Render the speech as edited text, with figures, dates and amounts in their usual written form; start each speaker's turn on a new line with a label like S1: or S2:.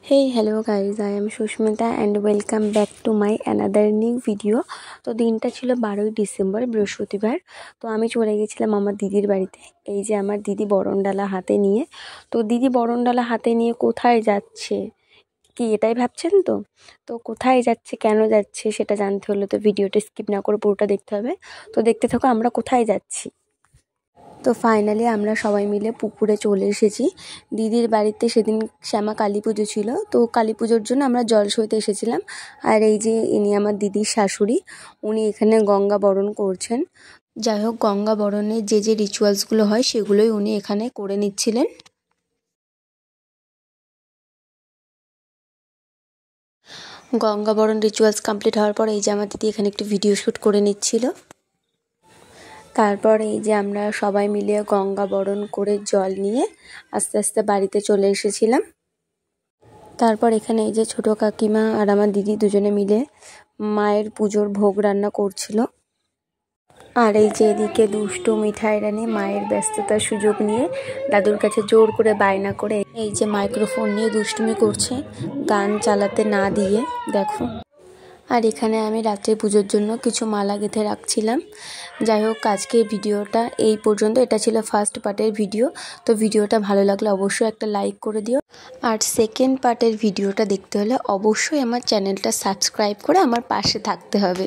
S1: Hey, hello guys, I am Sushmita and welcome back to my another new video। তো দিনটা ছিল 12ই December বৃহস্পতিবার। তো আমি চলে গেছিলাম আমার দিদির বাড়িতে। এই যে আমার দিদি বরণডালা হাতে নিয়ে। তো দিদি বরণডালা হাতে নিয়ে কোথায় যাচ্ছে কি এটাই ভাবছেন তো? তো কোথায় যাচ্ছে, কেন যাচ্ছে সেটা জানতে হলে তো ভিডিওটা স্কিপ না করে পুরোটা দেখতে হবে। তো দেখতে থাকো আমরা কোথায় যাচ্ছি। তো ফাইনালি আমরা সবাই মিলে পুকুরে চলে এসেছি। দিদির বাড়িতে সেদিন শ্যামা কালী পুজো ছিল, তো কালী পুজোর জন্য আমরা জল সইতে এসেছিলাম। আর এই যে ইনি আমার দিদির শাশুড়ি, উনি এখানে গঙ্গা বরণ করছেন। যাই হোক, গঙ্গা বরণের যে রিচুয়ালসগুলো হয় সেগুলোই উনি এখানে করে নিচ্ছিলেন। গঙ্গা বরণ রিচুয়ালস কমপ্লিট হওয়ার পর এই যে আমার দিদি এখানে একটু ভিডিও শ্যুট করে নিচ্ছিল। তারপর এই যে আমরা সবাই মিলে গঙ্গা বরণ করে জল নিয়ে আস্তে আস্তে বাড়িতে চলে এসেছিলাম। তারপর এখানে এই যে ছোট কাকিমা আর আমার দিদি দুজনে মিলে মায়ের পুজোর ভোগ রান্না করছিল। আর এই যে এদিকে দুষ্টু মিঠাই রানী মায়ের ব্যস্ততার সুযোগ নিয়ে দাদুর কাছে জোর করে বায়না করে এই যে মাইক্রোফোন নিয়ে দুষ্টুমি করছে, গান চালাতে না দিয়ে। দেখো, আর এখানে আমি রাত্রে পুজোর জন্য কিছু মালা গেঁথে রাখছিলাম। যাই হোক, আজকের ভিডিওটা এই পর্যন্ত। এটা ছিল ফার্স্ট পার্টের ভিডিও। তো ভিডিওটা ভালো লাগলে অবশ্যই একটা লাইক করে দিও। আর সেকেন্ড পার্টের ভিডিওটা দেখতে হলে অবশ্যই আমার চ্যানেলটা সাবস্ক্রাইব করে আমার পাশে থাকতে হবে।